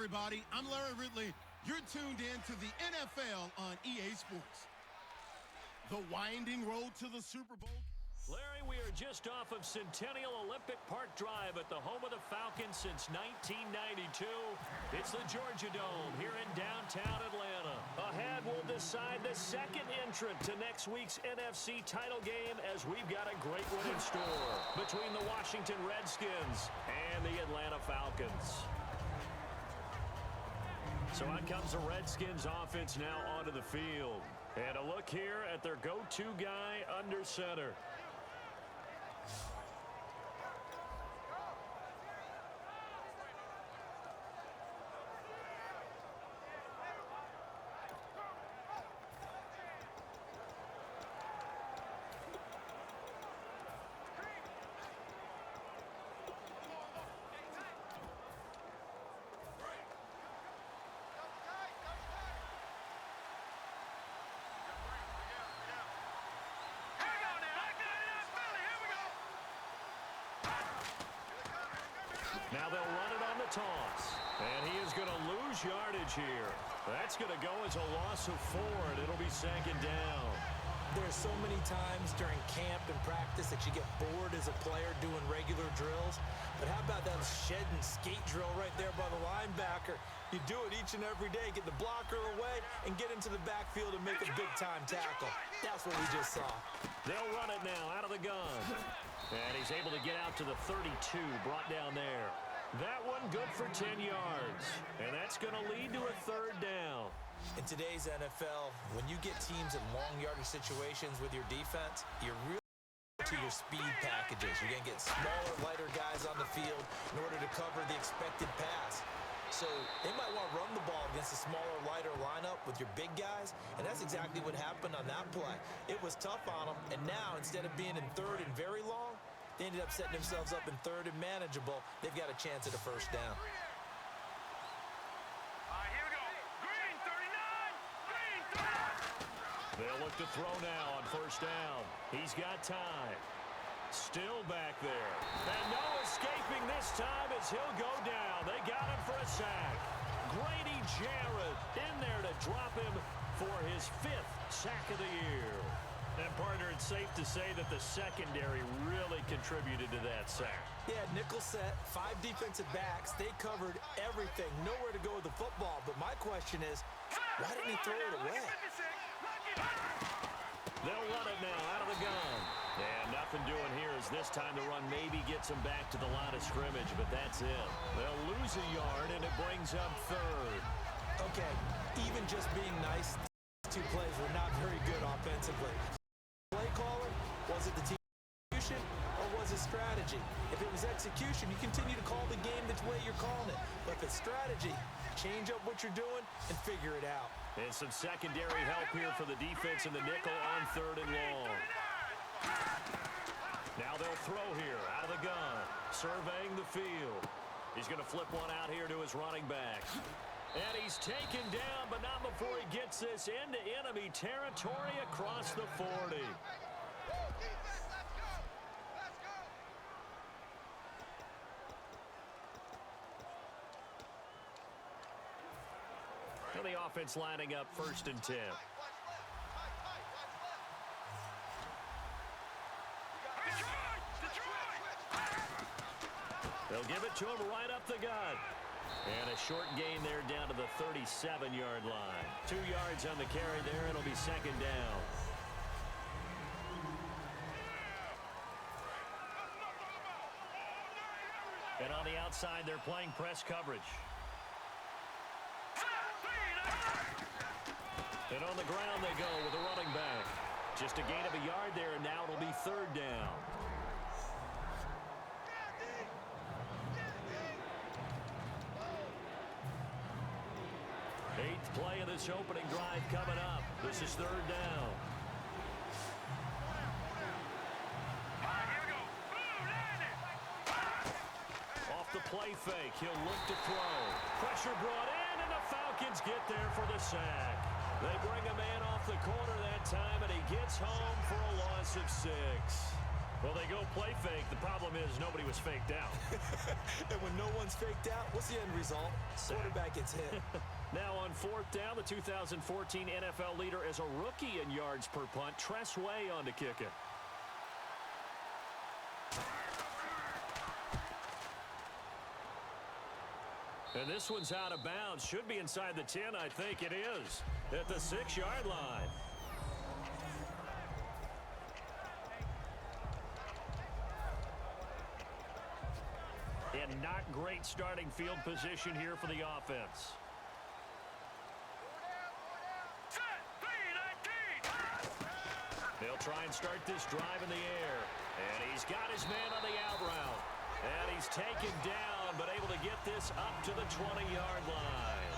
everybody. I'm Larry Ridley. You're tuned in to the NFL on EA Sports. The winding road to the Super Bowl. Larry, we are just off of Centennial Olympic Park Drive at the home of the Falcons since 1992. It's the Georgia Dome here in downtown Atlanta. Ahead, we'll decide the second entrant to next week's NFC title game as we've got a great one in store between the Washington Redskins and the Atlanta Falcons. So on comes the Redskins offense now onto the field. And a look here at their go-to guy under center. Now they'll run it on the toss. And he is going to lose yardage here. That's going to go as a loss of 4, and it'll be second down. There's so many times during camp and practice that you get bored as a player doing regular drills. But how about that shed and skate drill right there by the linebacker? You do it each and every day, get the blocker away, and get into the backfield and make a big-time tackle. That's what we just saw. They'll run it now out of the gun. And he's able to get out to the 32, brought down there. That one good for 10 yards. And that's going to lead to a third down. In today's NFL, when you get teams in long yardage situations with your defense, you're really to your speed packages. You're going to get smaller, lighter guys on the field in order to cover the expected pass. So they might want to run the ball against a smaller, lighter lineup with your big guys, and that's exactly what happened on that play. It was tough on them, and now instead of being in third and very long, they ended up setting themselves up in third and manageable. They've got a chance at a first down. Here we go. Green, 39. Green, They'll look to throw now on first down. He's got time. Still back there. And no escaping this time as he'll go down. They got him for a sack. Grady Jarrett in there to drop him for his 5th sack of the year. And, partner, it's safe to say that the secondary really contributed to that sack. Yeah, nickel set, 5 defensive backs. They covered everything. Nowhere to go with the football. But my question is, why didn't he throw it away? They'll run it now out of the gun. And nothing doing here as this time the run maybe gets them back to the line of scrimmage, but that's it. They'll lose a yard, and it brings up third. Okay, even just being nice, 2 plays were not very good offensively. Play caller, was it the team execution, or was it strategy? If it was execution, you continue to call the game the way you're calling it. But if it's strategy, change up what you're doing and figure it out. And some secondary help here for the defense in the nickel on third and long. Now they'll throw here out of the gun, surveying the field. He's going to flip one out here to his running back. And he's taken down, but not before he gets this into enemy territory across the 40. And the offense lining up 1st and 10. They'll give it to him right up the gut. And a short gain there down to the 37-yard line. 2 yards on the carry there. It'll be second down. And on the outside, they're playing press coverage. And on the ground they go with a running back. Just a gain of a yard there, and now it'll be third down. Eighth play of this opening drive coming up. This is third down. Off the play fake, he'll look to throw. Pressure brought in, and the Falcons get there for the sack. They bring a man off the corner that time, and he gets home for a loss of 6. Well, they go play fake. The problem is nobody was faked out. And when no one's faked out, what's the end result? Quarterback gets hit. Now on fourth down, the 2014 NFL leader as a rookie in yards per punt, Tress Way on to kick it. And this one's out of bounds. Should be inside the 10, I think it is. At the 6-yard line. And not great starting field position here for the offense. They'll try and start this drive in the air. And he's got his man on the out route. And he's taken down, but able to get this up to the 20-yard line.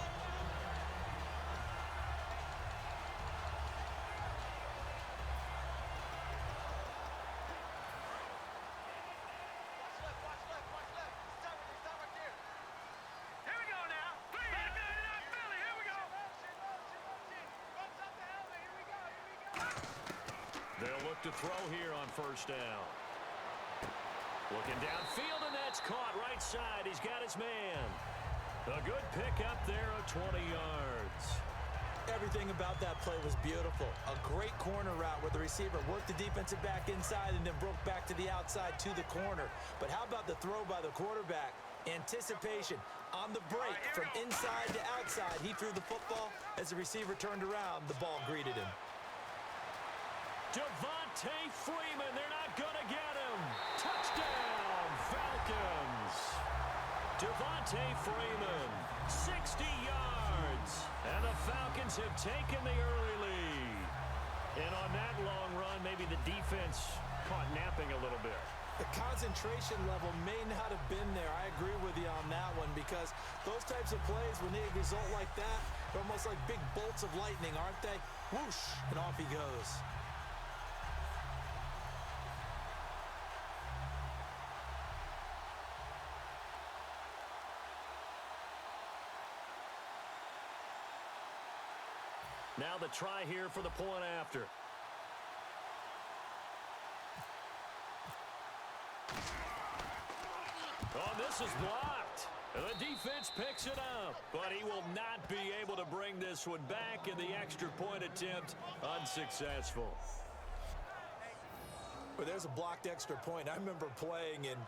Here we go now. Not Philly. Here we go. They'll look to throw here on first down. Looking downfield, and that's caught right side. He's got his man. A good pick up there of 20 yards. Everything about that play was beautiful. A great corner route where the receiver worked the defensive back inside and then broke back to the outside to the corner. But how about the throw by the quarterback? Anticipation on the break from inside to outside. He threw the football. As the receiver turned around, the ball greeted him. Devontae Freeman, they're not going to get him. Touchdown, Falcons. Devontae Freeman, 60 yards. And the Falcons have taken the early lead. And on that long run, maybe the defense caught napping a little bit. The concentration level may not have been there. I agree with you on that one because those types of plays, when they result like that, they're almost like big bolts of lightning, aren't they? Whoosh, and off he goes. Now the try here for the point after. Oh, this is blocked. And the defense picks it up, but he will not be able to bring this one back, in the extra point attempt unsuccessful. Well, there's a blocked extra point. I remember playing, and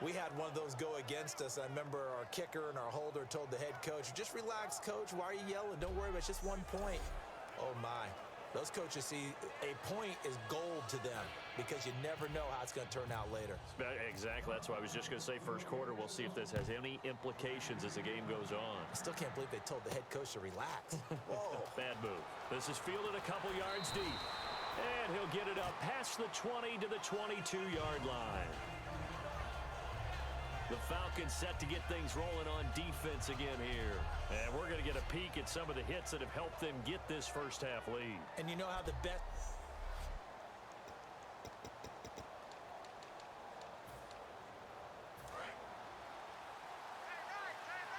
we had one of those go against us. I remember our kicker and our holder told the head coach, just relax, coach. Why are you yelling? Don't worry about it. It's just 1 point. Oh, my. Those coaches see a point is gold to them because you never know how it's going to turn out later. Exactly. That's what I was just going to say. First quarter, we'll see if this has any implications as the game goes on. I still can't believe they told the head coach to relax. Whoa. Bad move. This is fielded a couple yards deep. And he'll get it up past the 20 to the 22-yard line. The Falcons set to get things rolling on defense again here. And we're going to get a peek at some of the hits that have helped them get this first half lead. And you know how the best...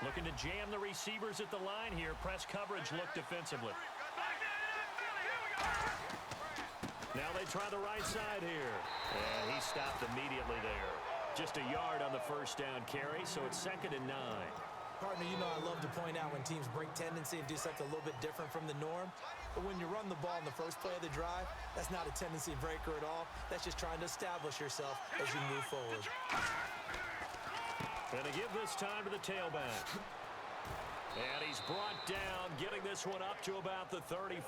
Looking to jam the receivers at the line here. Press coverage look defensively. Now they try the right side here. And he stopped immediately there. Just a yard on the first down carry, so it's 2nd and 9. Partner, you know I love to point out when teams break tendency and do something a little bit different from the norm. But when you run the ball in the first play of the drive, that's not a tendency breaker at all. That's just trying to establish yourself as you move forward. And to give this time to the tailback. And he's brought down, getting this one up to about the 35.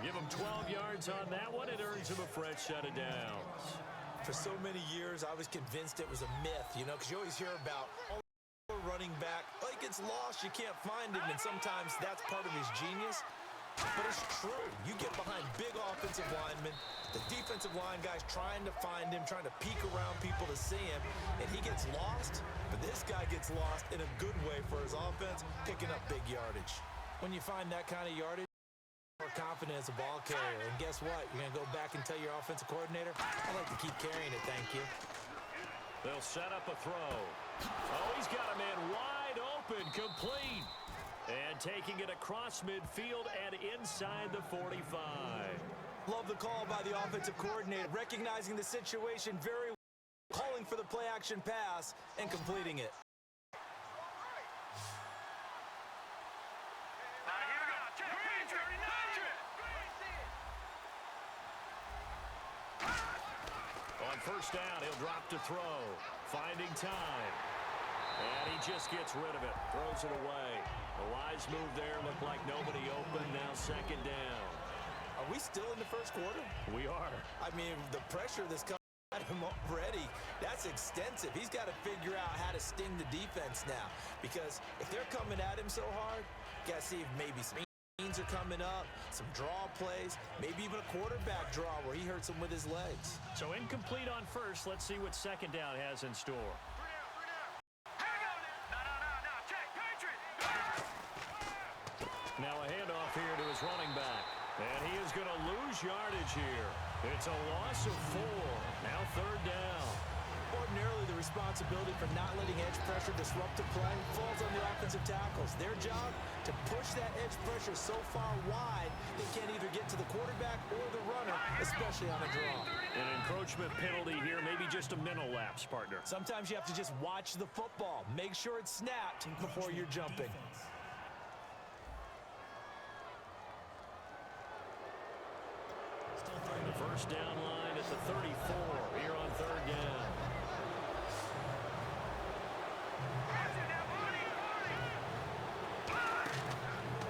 Give him 12 yards on that one. It earns him a fresh set of downs. For so many years, I was convinced it was a myth, you know, because you always hear about running back. Oh, he gets lost, you can't find him, and sometimes that's part of his genius. But it's true. You get behind big offensive linemen, the defensive line guys trying to find him, trying to peek around people to see him, and he gets lost. But this guy gets lost in a good way for his offense, picking up big yardage. When you find that kind of yardage, more confident as a ball carrier. And guess what? You're going to go back and tell your offensive coordinator, I'd like to keep carrying it, thank you. They'll set up a throw. Oh, he's got a man wide open, complete. And taking it across midfield and inside the 45. Love the call by the offensive coordinator, recognizing the situation very well, calling for the play-action pass and completing it. On first down, he'll drop to throw. Finding time. And he just gets rid of it. Throws it away. A wise move there. Looked like nobody open. Now second down. Are we still in the first quarter? We are. I mean, the pressure that's coming at him already, that's extensive. He's got to figure out how to sting the defense now. Because if they're coming at him so hard, you got to see if maybe some are coming up, some draw plays, maybe even a quarterback draw where he hurts him with his legs. So incomplete on first. Let's see what second down has in store. Now a handoff here to his running back. And he is going to lose yardage here. It's a loss of 4. Now third down. Ordinarily, the responsibility for not letting edge pressure disrupt the play falls on the offensive tackles. Their job, to push that edge pressure so far wide they can't either get to the quarterback or the runner, especially on a draw. An encroachment penalty here, maybe just a mental lapse, partner. Sometimes you have to just watch the football. Make sure it's snapped before you're jumping. The first down line at the 34 here on third down.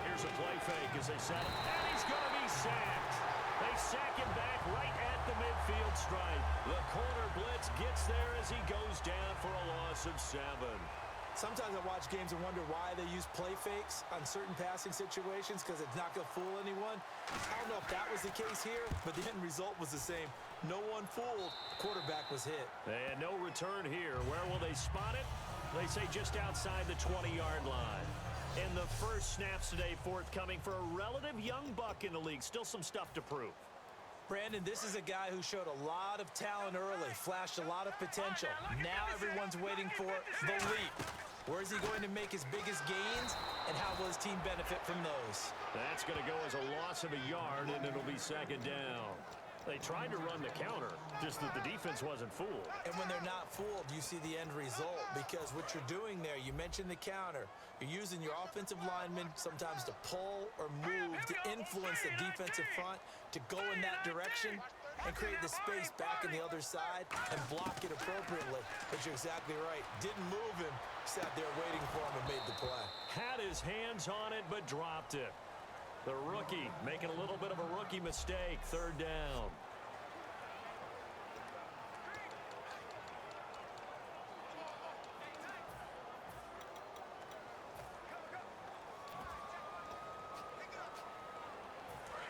Here's a play fake as they set him, and he's going to be sacked. They sack him back right at the midfield stripe. The corner blitz gets there as he goes down for a loss of 7. Sometimes I watch games and wonder why they use play fakes on certain passing situations because it's not going to fool anyone. I don't know if that was the case here, but the end result was the same. No one fooled. The quarterback was hit. And no return here. Where will they spot it? They say just outside the 20-yard line. And the first snaps today forthcoming for a relative young buck in the league. Still some stuff to prove. Brandon, this is a guy who showed a lot of talent early, flashed a lot of potential. Now everyone's waiting for the leap. Where is he going to make his biggest gains, and how will his team benefit from those? That's going to go as a loss of a yard, and it'll be second down. They tried to run the counter, just that the defense wasn't fooled. And when they're not fooled, you see the end result, because what you're doing there, you mentioned the counter. You're using your offensive linemen sometimes to pull or move to influence the defensive front to go in that direction and create the space back on the other side and block it appropriately. But you're exactly right. Didn't move him, sat there waiting for him and made the play. Had his hands on it, but dropped it. The rookie making a little bit of a rookie mistake. Third down.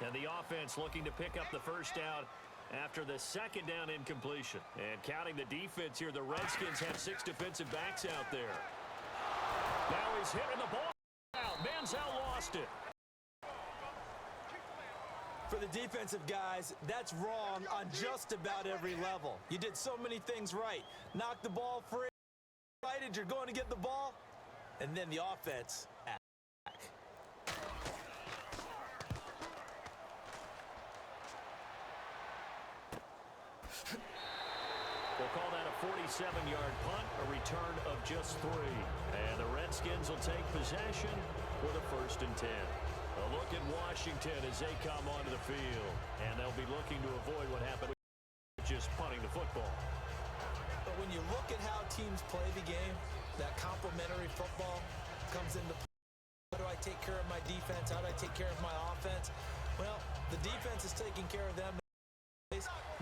And the offense looking to pick up the first down after the second down incompletion. And counting the defense here, the Redskins have 6 defensive backs out there. Now he's hitting the ball out. Manziel lost it. For the defensive guys, that's wrong on just about every level. You did so many things right. Knock the ball free. Excited you're going to get the ball. And then the offense. We'll call that a 47-yard punt, a return of just 3. And the Redskins will take possession with a 1st and 10. A look at Washington as they come onto the field. And they'll be looking to avoid what happened with just punting the football. But when you look at how teams play the game, that complementary football comes into play. How do I take care of my defense? How do I take care of my offense? Well, the defense is taking care of them.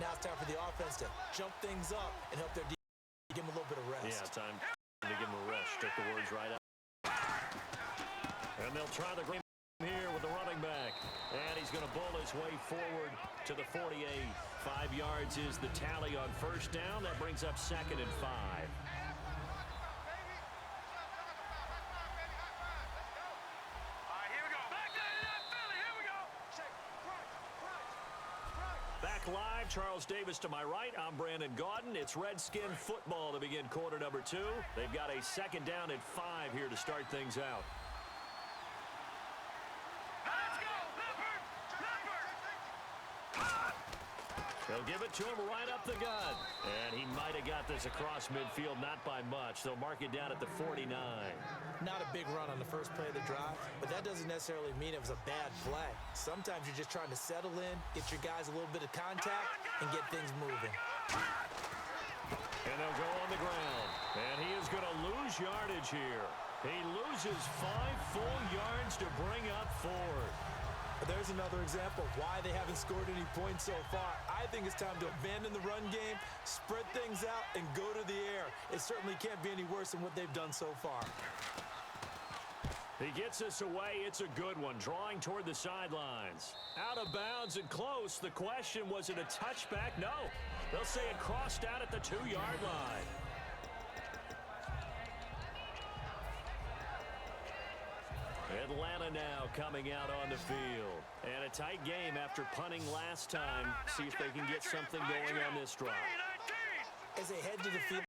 Now it's time for the offense to jump things up and help their defense give them a little bit of rest. Yeah, time to give them a rest. Took the words right out. And they'll try the game here with the running back. And he's going to bull his way forward to the 48. 5 yards is the tally on first down. That brings up 2nd and 5. Back live, Charles Davis to my right. I'm Brandon Gaudin. It's Redskin football to begin quarter number 2. They've got a 2nd down at 5 here to start things out. Let's go, Leopard! Leopard! They'll give it to him right up the gut. And he might have got this across midfield, not by much. They'll mark it down at the 49. Not a big run on the first play of the drive, but that doesn't necessarily mean it was a bad play. Sometimes you're just trying to settle in, get your guys a little bit of contact, and get things moving. And they'll go on the ground. And he is going to lose yardage here. He loses 5 full yards to bring up 4. There's another example of why they haven't scored any points so far. I think it's time to abandon the run game, spread things out, and go to the air. It certainly can't be any worse than what they've done so far. He gets this away. It's a good one, drawing toward the sidelines. Out of bounds and close. The question, was it a touchback? No. They'll say it crossed out at the 2-yard line. Atlanta now coming out on the field. And a tight game after punting last time. See if they can get something going on this drive. As they head to the field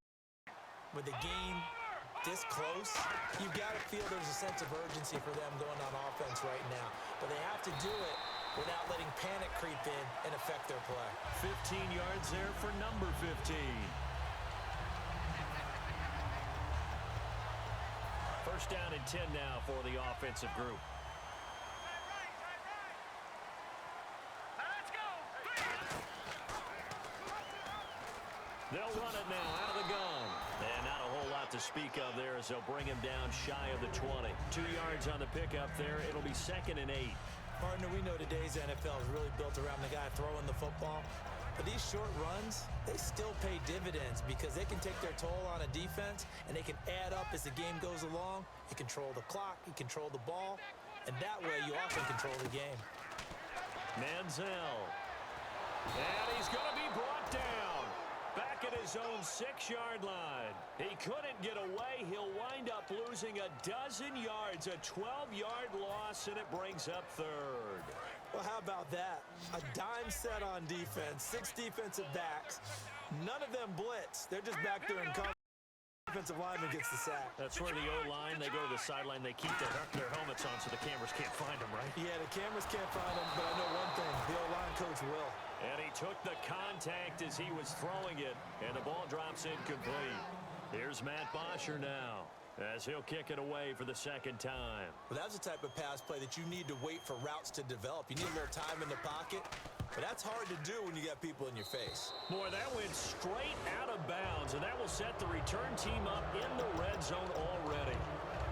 with the game this close, you've got to feel there's a sense of urgency for them going on offense right now. But they have to do it without letting panic creep in and affect their play. 15 yards there for number 15. First down and 10 now for the offensive group. Let's go. They'll run it now out of the gun. And not a whole lot to speak of there as they'll bring him down shy of the 20. 2 yards on the pickup there. It'll be 2nd and 8. Partner, we know today's NFL is really built around the guy throwing the football. But these short runs, they still pay dividends because they can take their toll on a defense and they can add up as the game goes along. You control the clock, you control the ball, and that way you often control the game. Manziel. And he's going to be brought down. Back at his own 6-yard line. He couldn't get away. He'll wind up losing a dozen yards, a 12-yard loss, and it brings up 3rd. Well, how about that? A dime set on defense, 6 defensive backs. None of them blitz. They're just back there in cover. Defensive lineman gets the sack. That's where the O-line, they go to the sideline, they keep their helmets on so the cameras can't find them, right? Yeah, the cameras can't find them, but I know one thing. The O-line coach will. And he took the contact as he was throwing it, and the ball drops incomplete. Here's Matt Bosher now, as he'll kick it away for the 2nd time. Well, that's the type of pass play that you need to wait for routes to develop. You need a little time in the pocket, but that's hard to do when you got people in your face. Boy, that went straight out of bounds, and that will set the return team up in the red zone already.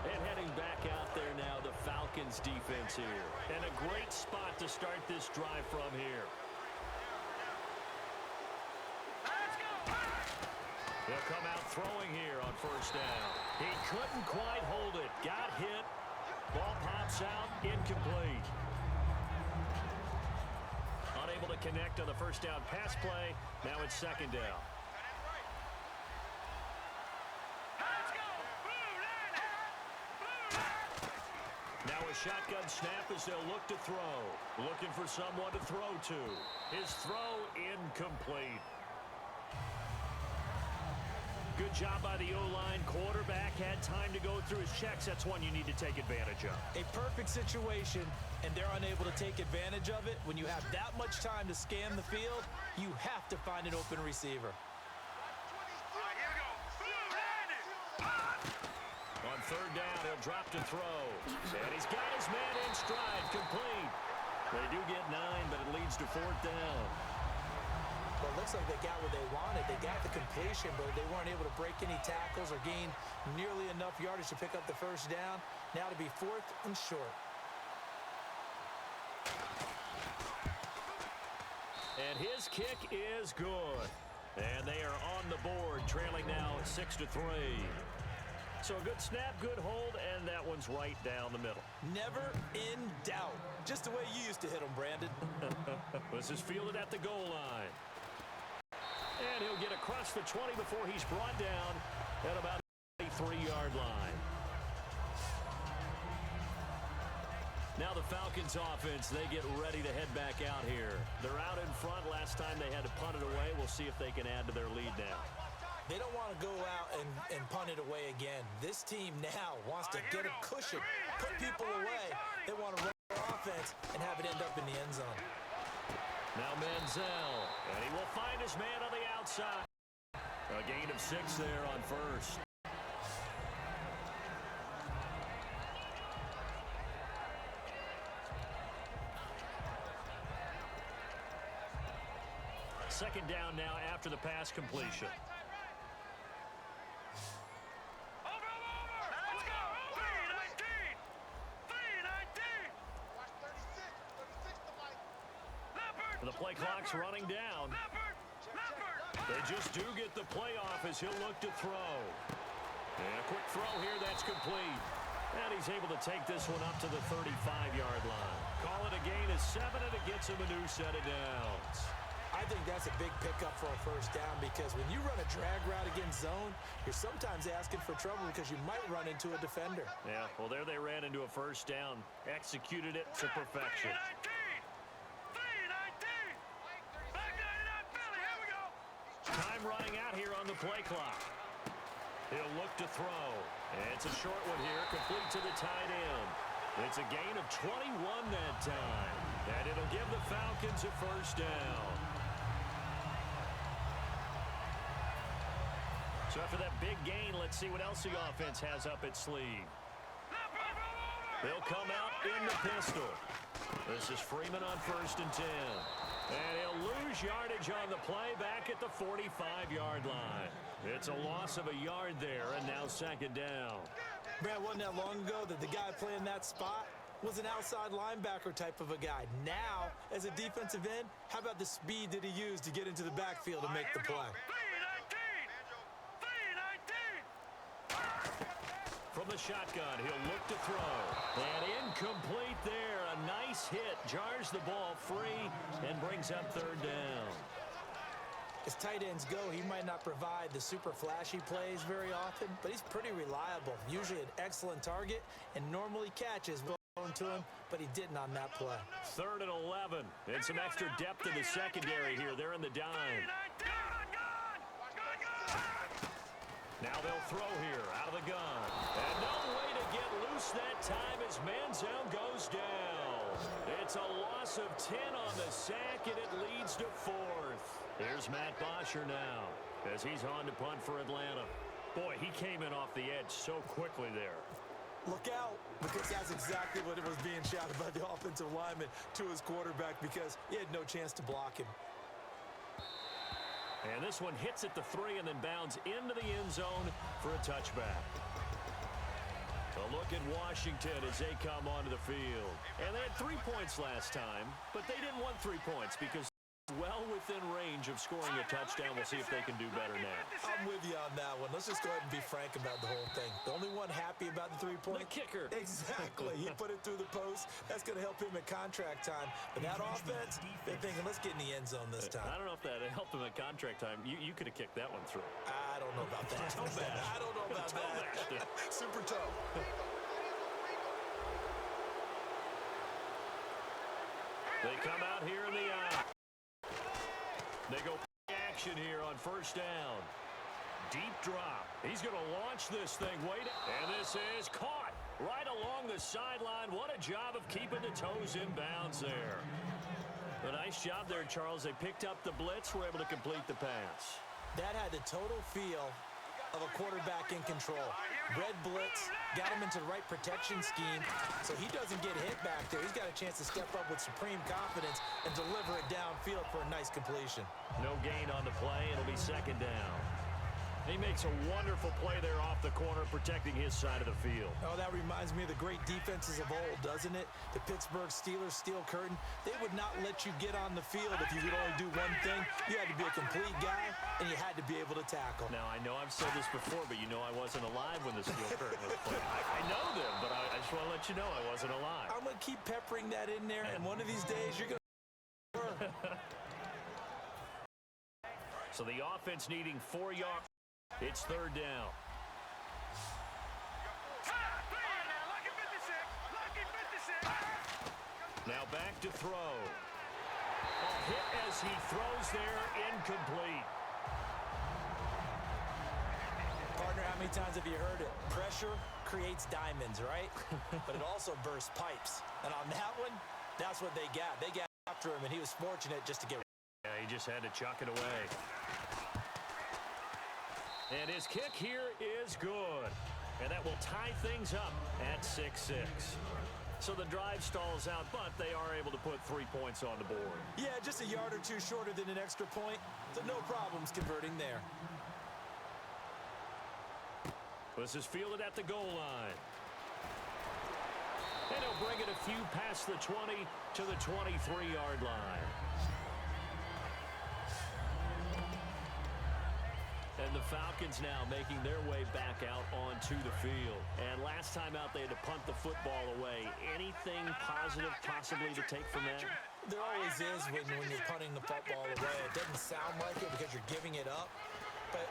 And heading back out there now, the Falcons defense here. And a great spot to start this drive from here. He'll come out throwing here on 1st down. He couldn't quite hold it. Got hit. Ball pops out. Incomplete. Unable to connect on the 1st down pass play. Now it's 2nd down. Now a shotgun snap as they'll look to throw. Looking for someone to throw to. His throw incomplete. Good job by the O-line. Quarterback had time to go through his checks. That's one you need to take advantage of. A perfect situation, and they're unable to take advantage of it. When you have that much time to scan the field, you have to find an open receiver. On 3rd down, he'll drop to throw. And he's got his man in stride, complete. They do get 9, but it leads to 4th down. Well, it looks like they got what they wanted. They got the completion, but they weren't able to break any tackles or gain nearly enough yardage to pick up the 1st down. Now to be 4th and short. And his kick is good. And they are on the board, trailing now 6-3. So a good snap, good hold, and that one's right down the middle. Never in doubt. Just the way you used to hit them, Brandon. This is fielded at the goal line. And he'll get across the 20 before he's brought down at about the 3-yard line. Now the Falcons offense, they get ready to head back out here. They're out in front. Last time they had to punt it away. We'll see if they can add to their lead now. They don't want to go out and punt it away again. This team now wants to get a cushion, put people away. They want to run their offense and have it end up in the end zone. Now Manziel, and he will find his man on the outside. A gain of 6 there on first. Second down now after the pass completion. The play clock's running down. They just do get the play off as he'll look to throw. And a quick throw here, that's complete. And he's able to take this one up to the 35-yard line. Call it a gain of 7, and it gets him a new set of downs. I think that's a big pickup for a first down because when you run a drag route against zone, you're sometimes asking for trouble because you might run into a defender. Yeah, well, there they ran into a first down. Executed it to perfection. Time running out here on the play clock. He'll look to throw. And it's a short one here, complete to the tight end. It's a gain of 21 that time. And it'll give the Falcons a first down. So after that big gain, let's see what else the offense has up its sleeve. They'll come out in the pistol. This is Freeman on 1st and 10. And he'll lose yardage on the play back at the 45-yard line. It's a loss of a yard there, and now second down. Brad, wasn't that long ago that the guy playing that spot was an outside linebacker type of a guy. Now, as a defensive end, how about the speed that he used to get into the backfield and make the play? From the shotgun, he'll look to throw. And incomplete there. A nice hit. Jars the ball free and brings up third down. As tight ends go, he might not provide the super flashy plays very often, but he's pretty reliable. Usually an excellent target and normally catches going to him, but he didn't on that play. 3rd and 11. And some extra depth in the secondary here. They're in the dime. Now they'll throw here out of the gun. And no way to get loose that time as Manziel goes down. It's a loss of 10 on the sack, and it leads to 4th. Here's Matt Bosher now as he's on to punt for Atlanta. Boy, he came in off the edge so quickly there. Look out, because that's exactly what it was being shouted by the offensive lineman to his quarterback because he had no chance to block him. And this one hits at the 3 and then bounds into the end zone for a touchback. A look at Washington as they come onto the field. And they had 3 points last time, but they didn't want 3 points because well within range of scoring a touchdown. We'll see if they can do better now. I'm with you on that one. Let's just go ahead and be frank about the whole thing. The only one happy about the 3-point. The kicker. Exactly. He put it through the post. That's going to help him at contract time. But that offense, they're thinking, let's get in the end zone this time. I don't know if that helped him at contract time. You could have kicked that one through. I don't know about that. I don't know about that. Super toe. They come out here in the They go action here on 1st down. Deep drop. He's going to launch this thing. And this is caught right along the sideline. What a job of keeping the toes in bounds there. A nice job there, Charles. They picked up the blitz, were able to complete the pass. That had the total feel of a quarterback in control. Red blitz, got him into the right protection scheme, so he doesn't get hit back there. He's got a chance to step up with supreme confidence and deliver it downfield for a nice completion. No gain on the play. It'll be second down. He makes a wonderful play there off the corner, protecting his side of the field. Oh, that reminds me of the great defenses of old, doesn't it? The Pittsburgh Steelers steel curtain. They would not let you get on the field if you could only do one thing. You had to be a complete guy, and you had to be able to tackle. Now, I know I've said this before, but you know I wasn't alive when the steel curtain was played. I know them, but I just want to let you know I wasn't alive. I'm going to keep peppering that in there, and one of these days you're going to... So the offense needing 4 yards. It's 3rd down. Now back to throw. A hit as he throws there, incomplete. Partner, how many times have you heard it? Pressure creates diamonds, right? But it also bursts pipes. And on that one, that's what they got. They got after him, and he was fortunate just to get. Yeah, he just had to chuck it away. And his kick here is good. And that will tie things up at 6-6. So the drive stalls out, but they are able to put 3 points on the board. Yeah, just a yard or two shorter than an extra point, so no problems converting there. This is fielded at the goal line. And he'll bring it a few past the 20 to the 23-yard line. And the Falcons now making their way back out onto the field. And last time out, they had to punt the football away. Anything positive possibly to take from that? There always is when you're punting the football away. It doesn't sound like it because you're giving it up, but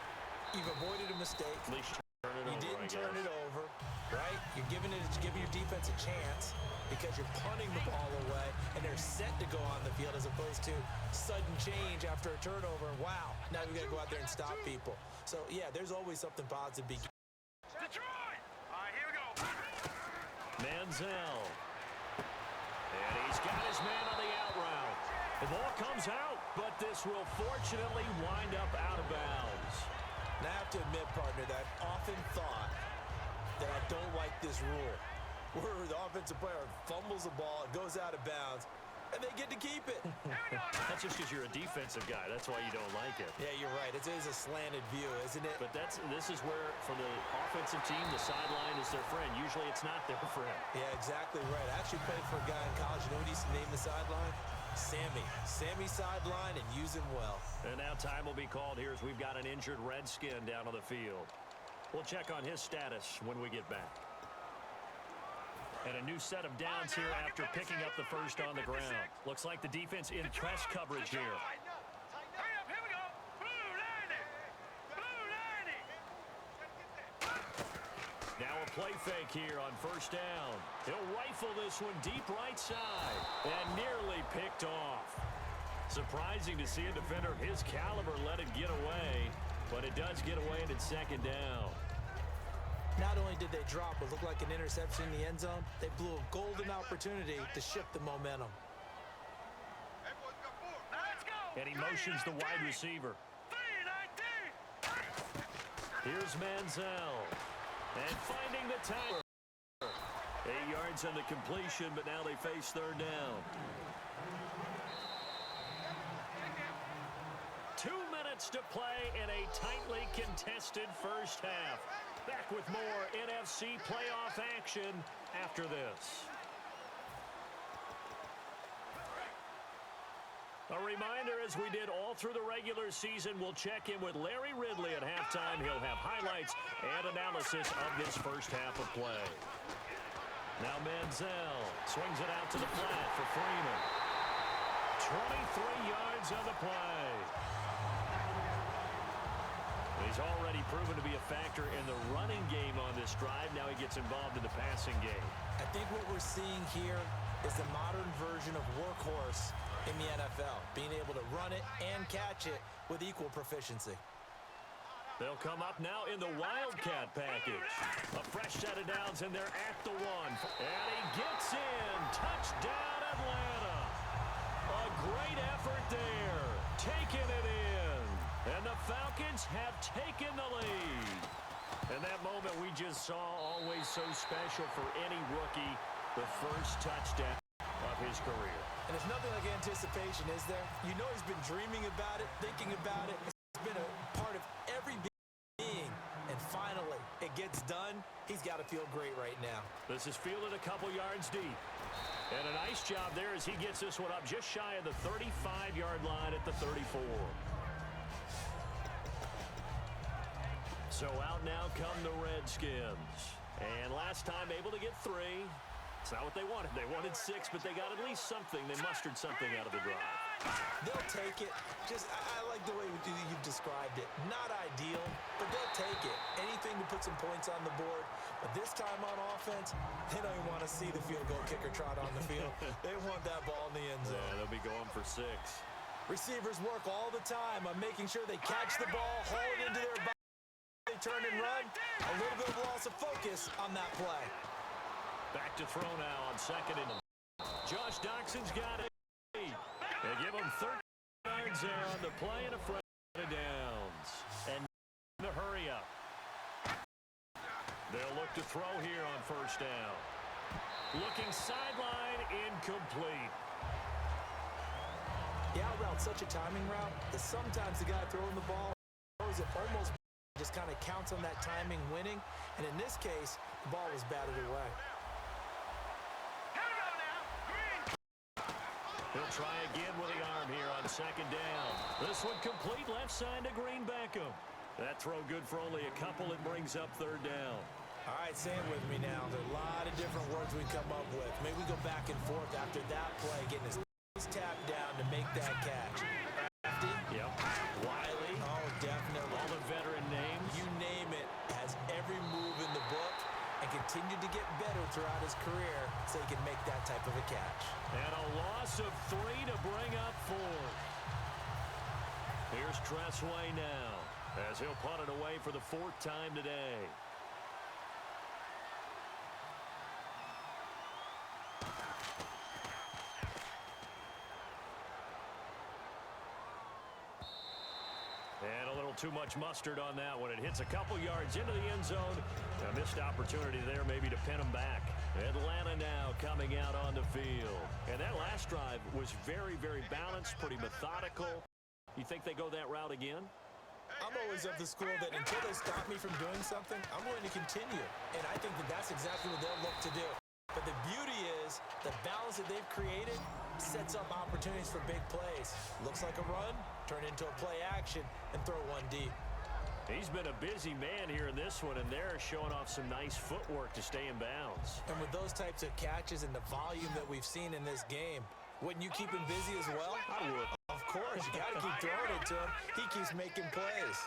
you've avoided a mistake. At least you didn't turn it over, right? You're giving your defense a chance because you're punting the ball away, and they're set to go on the field as opposed to sudden change after a turnover. And wow, now we got to go out there and stop people. So, yeah, there's always something positive. Detroit! All right, here we go. Manziel. And he's got his man on the out route. The ball comes out, but this will fortunately wind up out of bounds. Now, I have to admit, partner, that I often thought that I don't like this rule, where the offensive player fumbles the ball, it goes out of bounds, and they get to keep it. That's just because you're a defensive guy. That's why you don't like it. Yeah, you're right. It is a slanted view, isn't it? But this is where, for the offensive team, the sideline is their friend. Usually it's not their friend. Yeah, exactly right. I actually played for a guy in college. You know what he used to name the sideline? Sammy. Sammy sideline, and use him well. And now time will be called here as we've got an injured Redskin down on the field. We'll check on his status when we get back. And a new set of downs here after picking up the first on the ground. Looks like the defense in press coverage here. Hurry up, here we go. Blue 90. Blue 90. Now a play fake here on first down. He'll rifle this one deep right side and nearly picked off. Surprising to see a defender of his caliber let it get away, but it does get away and it's second down. Not only did they drop what looked like an interception in the end zone, they blew a golden opportunity to shift the momentum. Let's go. And he motions the wide receiver. 3-19. Here's Manziel. And finding the tackle. 8 yards on the completion, but now they face third down. 2 minutes to play in a tightly contested first half. Back with more NFC playoff action after this. A reminder, as we did all through the regular season, we'll check in with Larry Ridley at halftime. He'll have highlights and analysis of this first half of play. Now Manziel swings it out to the flat for Freeman. 23 yards on the play. He's already proven to be a factor in the running game on this drive. Now he gets involved in the passing game. I think what we're seeing here is the modern version of workhorse in the NFL, being able to run it and catch it with equal proficiency. They'll come up now in the Wildcat package. A fresh set of downs, and they're at the one. And he gets in. Touchdown, Atlanta. A great effort there. Taking it in. And the Falcons have taken the lead. And that moment we just saw, always so special for any rookie, the first touchdown of his career. And it's nothing like anticipation, is there? You know he's been dreaming about it, thinking about it. It's been a part of every being. And finally, it gets done. He's got to feel great right now. This is fielded a couple yards deep. And a nice job there as he gets this one up just shy of the 35-yard line at the 34. So out now come the Redskins. And last time able to get 3. It's not what they wanted. They wanted 6, but they got at least something. They mustered something out of the drive. They'll take it. I like the way you've described it. Not ideal, but they'll take it. Anything to put some points on the board. But this time on offense, they don't even want to see the field goal kicker trot on the field. They want that ball in the end zone. Yeah, they'll be going for 6. Receivers work all the time on making sure they catch the ball, haul it into their body. They turn and run. A little bit of loss of focus on that play. Back to throw now on second and Josh Doxson's got it. They give them 30 yards there on the play and a first downs. And the hurry up. They'll look to throw here on first down. Looking sideline, incomplete. The out route, such a timing route, that sometimes the guy throwing the ball throws it almost just kind of counts on that timing winning. And in this case, the ball was batted away. He'll try again with the arm here on second down. This one complete left side to Green Beckham. That throw good for only a couple. It brings up third down. All right, say it with me now. There are a lot of different words we come up with. Maybe we go back and forth after that play, getting his tap down to make that catch. Yep. Wiley. Oh, definitely. All the veteran names. You name it. Has every move in the book and continued to get better throughout his career so he can make that type of a catch. And a loss of 3 to bring up 4. Here's Tressway now as he'll punt it away for the 4th time today. And a little too much mustard on that one. It hits a couple yards into the end zone. A missed opportunity there maybe to pin him back. Atlanta now coming out on the field. And that last drive was very, very balanced, pretty methodical. You think they go that route again? I'm always of the school that until they stop me from doing something, I'm going to continue. And I think that that's exactly what they'll look to do. But the beauty is the balance that they've created sets up opportunities for big plays. Looks like a run, turn into a play action, and throw one deep. He's been a busy man here in this one, and they're showing off some nice footwork to stay in bounds. And with those types of catches and the volume that we've seen in this game, wouldn't you keep him busy as well? I would. Of course, you got to keep throwing it to him. He keeps making plays.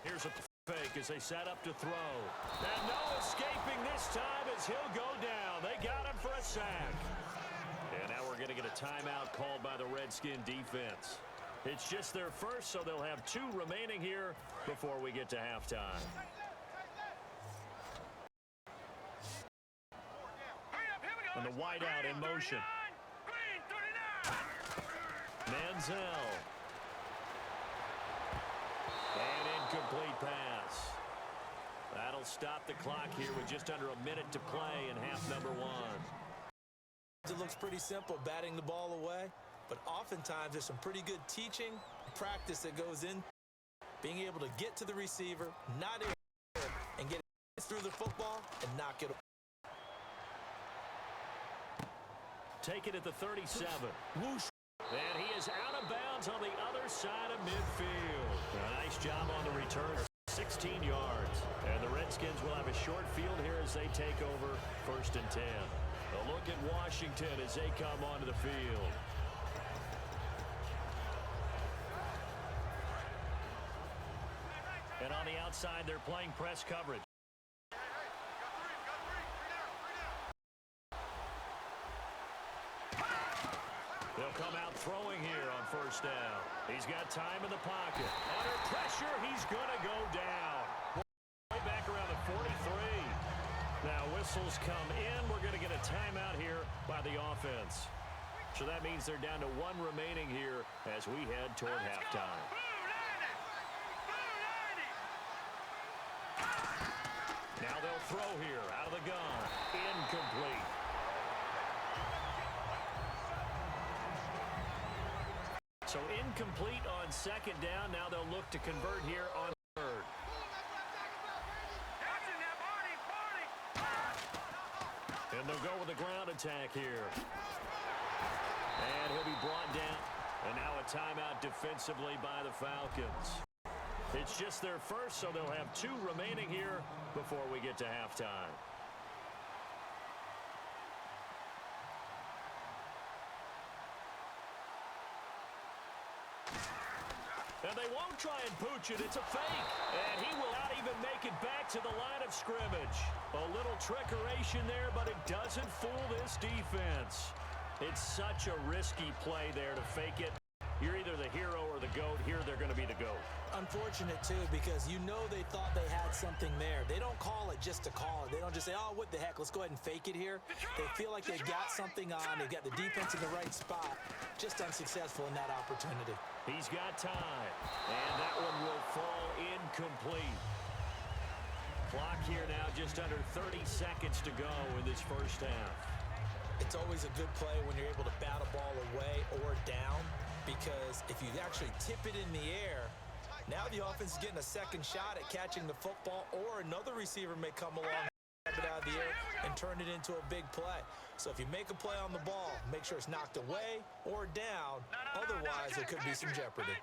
Here's a fake as they set up to throw. And no escaping this time as he'll go down. They got him for a sack. And now we're going to get a timeout called by the Redskin defense. It's just their first, so they'll have 2 remaining here before we get to halftime. And the wideout in motion. Manziel. And incomplete pass. That'll stop the clock here with just under a minute to play in half number 1. It looks pretty simple, batting the ball away. But oftentimes there's some pretty good teaching, practice that goes in. Being able to get to the receiver, not air, and get through the football and knock it away. Take it at the 37. Whoosh. And he is out of bounds on the other side of midfield. A nice job on the return. 16 yards. And the Redskins will have a short field here as they take over 1st and 10. A look at Washington as they come onto the field. And on the outside, they're playing press coverage. They'll come out throwing here on 1st down. He's got time in the pocket. Under pressure, he's going to go down. Way back around the 43. Now whistles come in. We're going to get a timeout here by the offense. So that means they're down to 1 remaining here as we head toward halftime. Now they'll throw here out of the gun. Incomplete. So incomplete on 2nd down. Now they'll look to convert here on 3rd. And they'll go with a ground attack here. And he'll be brought down. And now a timeout defensively by the Falcons. It's just their first, so they'll have 2 remaining here before we get to halftime. And they won't try and pooch it. It's a fake. And he will not even make it back to the line of scrimmage. A little trickeration there, but it doesn't fool this defense. It's such a risky play there to fake it. You're either the hero or were the GOAT. Here they're going to be the GOAT. Unfortunate, too, because you know they thought they had something there. They don't call it just to call it. They don't just say, oh, what the heck, let's go ahead and fake it here. They feel like they've got something on. They've got the defense in the right spot. Just unsuccessful in that opportunity. He's got time. And that one will fall incomplete. Clock here now just under 30 seconds to go in this first half. It's always a good play when you're able to bat a ball away or down, because if you actually tip it in the air, now the offense is getting a second shot at catching the football, or another receiver may come along, grab it out of the air, and turn it into a big play. So if you make a play on the ball, make sure it's knocked away or down. Otherwise, there could be some jeopardy.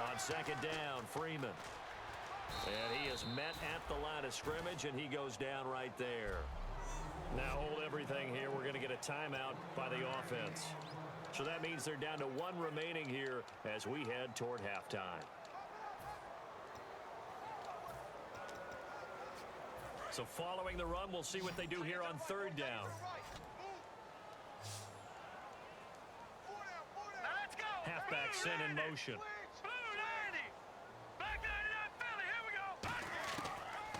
On second down, Freeman. And he is met at the line of scrimmage, and he goes down right there. Now hold everything here. We're going to get a timeout by the offense. So that means they're down to one remaining here as we head toward halftime. So following the run, we'll see what they do here on third down. Halfback sent in motion.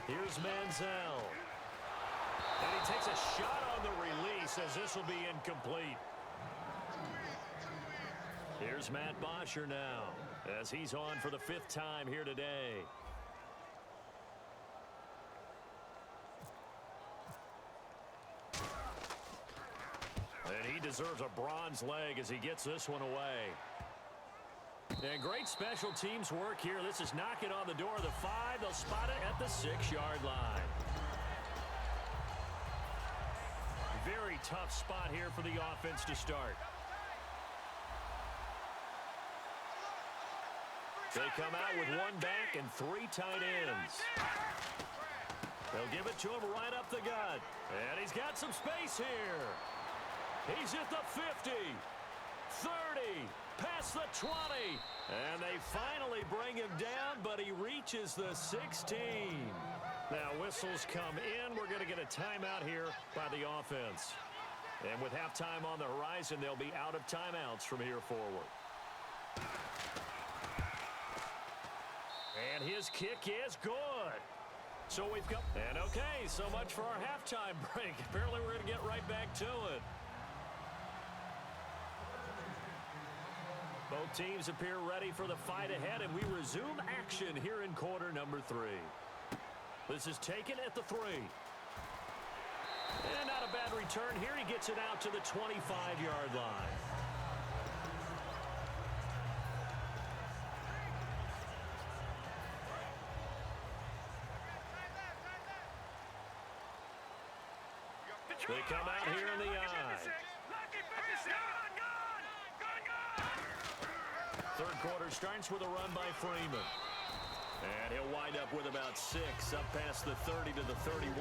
Here's Manziel. And he takes a shot on the release as this will be incomplete. Here's Matt Bosher now as he's on for the 5th time here today. And he deserves a bronze leg as he gets this one away. And great special teams work here. This is knocking on the door of the 5. They'll spot it at the 6-yard line. Very tough spot here for the offense to start. They come out with 1 back and 3 tight ends. They'll give it to him right up the gut. And he's got some space here. He's at the 50, 30, past the 20. And they finally bring him down, but he reaches the 16. Now whistles come in. We're going to get a timeout here by the offense. And with halftime on the horizon, they'll be out of timeouts from here forward. And his kick is good. So we've got... And okay, so much for our halftime break. Apparently we're going to get right back to it. Both teams appear ready for the fight ahead, and we resume action here in quarter number 3. This is taken at the 3. And not a bad return here. He gets it out to the 25-yard line. They come out here in the eye. Third quarter starts with a run by Freeman. And he'll wind up with about 6 up past the 30 to the 31.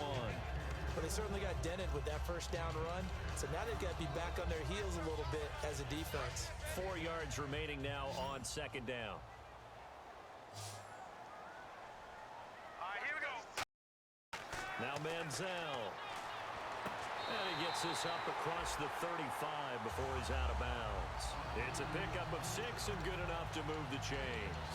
But they certainly got dented with that first down run. So now they've got to be back on their heels a little bit as a defense. 4 yards remaining now on second down. All right, here we go. Now Manziel. And he gets this up across the 35 before he's out of bounds. It's a pickup of 6 and good enough to move the chains.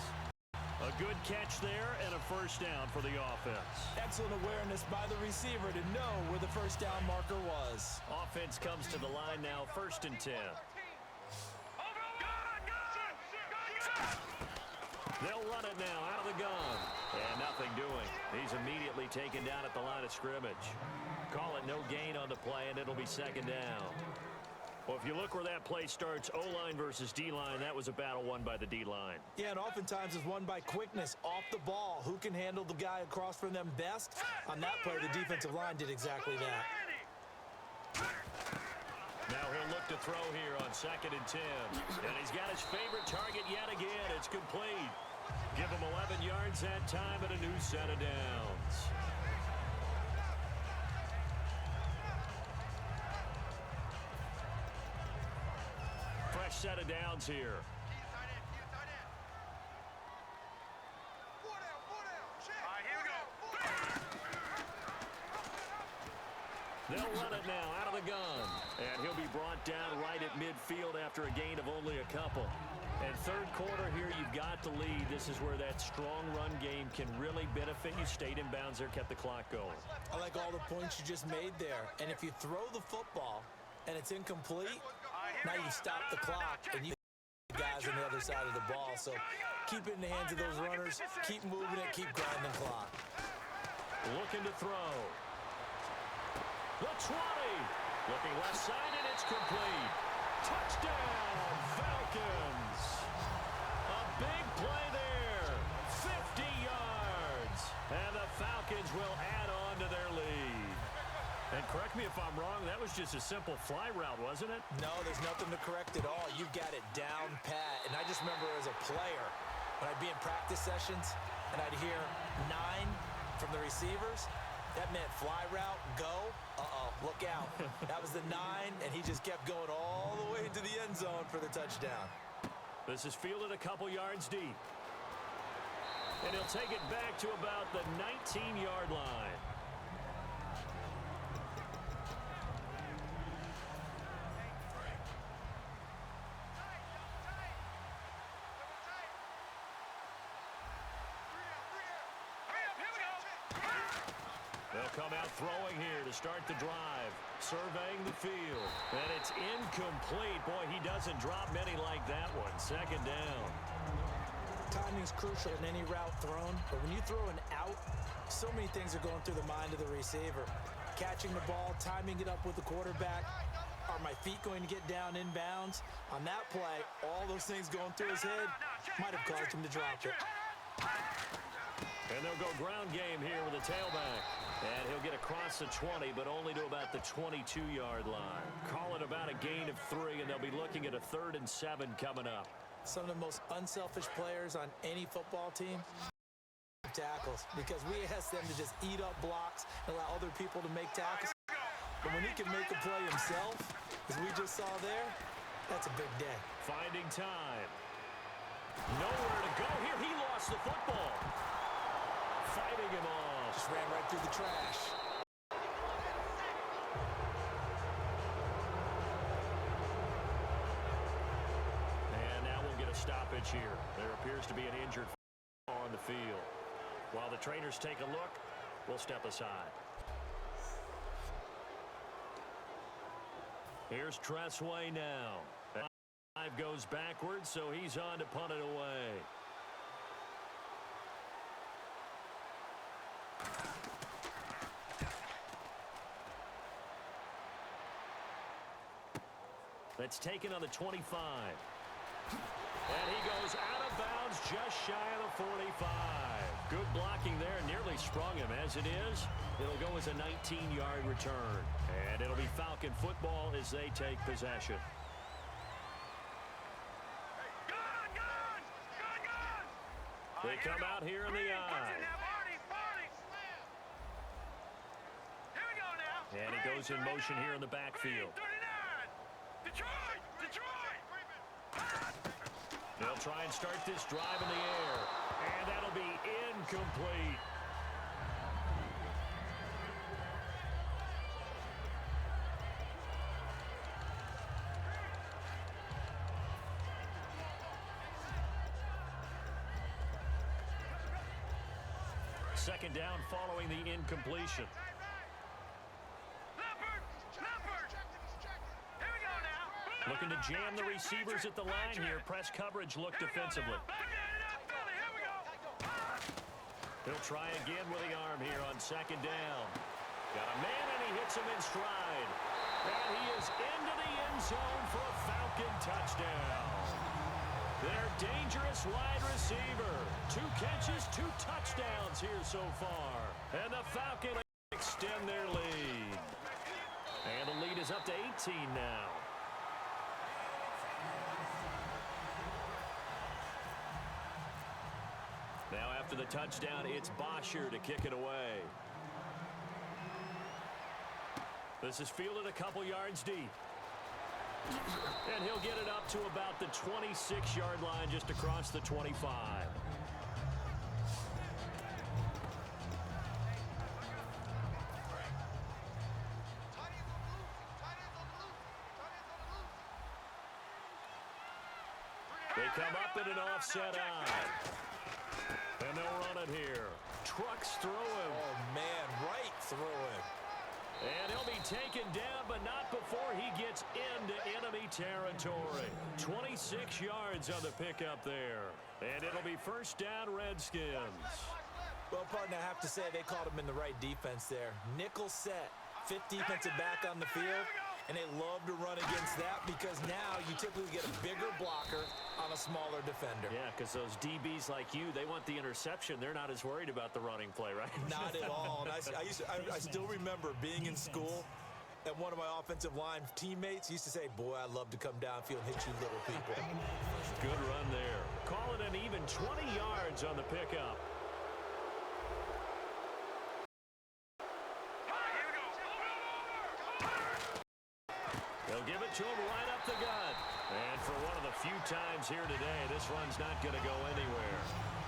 A good catch there and a first down for the offense. Excellent awareness by the receiver to know where the first down marker was. Offense comes to the line now, 1st and 10. They'll run it now out of the gun. And nothing doing. He's immediately taken down at the line of scrimmage. Call it no gain on the play, and it'll be second down. Well, if you look where that play starts, O-line versus D-line, that was a battle won by the D-line. Yeah, and oftentimes it's won by quickness off the ball. Who can handle the guy across from them best? On that play, the defensive line did exactly that. Now he'll look to throw here on 2nd and 10. And he's got his favorite target yet again. It's complete. Give him 11 yards that time and a new set of downs. Fresh set of downs here. All right, here we go. They'll run it now out of the gun. And he'll be brought down right at midfield after a gain of only a couple. And third quarter here, you've got the lead. This is where that strong run game can really benefit you. Stayed in bounds there, kept the clock going. I like all the points you just made there. And if you throw the football and it's incomplete, now you stop the clock and you guys on the other side of the ball. So keep it in the hands of those runners. Keep moving it. Keep grinding the clock. Looking to throw. The 20. Looking left side, and it's complete. Touchdown, Falcons. A big play there. 50 yards. And the Falcons will add on to their lead. And correct me if I'm wrong, that was just a simple fly route, wasn't it? No, there's nothing to correct at all. You've got it down pat. And I just remember as a player, when I'd be in practice sessions and I'd hear 9 from the receivers, that meant fly route, go, look out. That was the 9, and he just kept going all the way into the end zone for the touchdown. This is fielded a couple yards deep. And he'll take it back to about the 19-yard line. They'll come out throwing here to start the drive. Surveying the field. And it's incomplete. Boy, he doesn't drop many like that one. Second down. Timing's crucial in any route thrown, but when you throw an out, so many things are going through the mind of the receiver. Catching the ball, timing it up with the quarterback. Are my feet going to get down in bounds? On that play, all those things going through his head might have caused him to drop it. And they'll go ground game here with a tailback. And he'll get across the 20, but only to about the 22-yard line. Call it about a gain of 3, and they'll be looking at a 3rd and 7 coming up. Some of the most unselfish players on any football team, tackles, because we ask them to just eat up blocks and allow other people to make tackles. But when he can make a play himself, as we just saw there, that's a big day. Finding time. Nowhere to go here. He lost the football. Fighting him off. Just ran right through the trash. And now we'll get a stoppage here. There appears to be an injured on the field. While the trainers take a look, we'll step aside. Here's Tressway now. Five goes backwards, so he's on to punt it away. That's taken on the 25. And he goes out of bounds just shy of the 45. Good blocking there. Nearly sprung him. As it is, it'll go as a 19-yard return. And it'll be Falcon football as they take possession. They come out here in the eye. And he goes in motion here in the backfield. They'll try and start this drive in the air. And that'll be incomplete. Second down following the incompletion. Looking to jam the receivers at the line here. Press coverage look defensively. He'll try again with the arm here on second down. Got a man and he hits him in stride. And he is into the end zone for a Falcon touchdown. Their dangerous wide receiver. 2 catches, 2 touchdowns here so far. And the Falcons extend their lead. And the lead is up to 18 now. Now after the touchdown, it's Bosher to kick it away. This is fielded a couple yards deep. And he'll get it up to about the 26-yard line just across the 25. They come up in an offset eye. And they'll run it here. Trucks through him. Oh, man, right through him. And he'll be taken down, but not before he gets into enemy territory. 26 yards on the pickup there. And it'll be first down, Redskins. Well, partner, I have to say they called him in the right defense there. Nickel set, fifth defensive back on the field, and they love to run against that because now you typically get a bigger blocker on a smaller defender. Yeah, because those DBs like you, they want the interception. They're not as worried about the running play, right? Not at all. And I still remember being in school, and one of my offensive line teammates used to say, boy, I'd love to come downfield and hit you little people. Good run there. Call it an even 20 yards on the pickup. They'll give it to him right up the gut. And for one of the few times here today, this run's not going to go anywhere.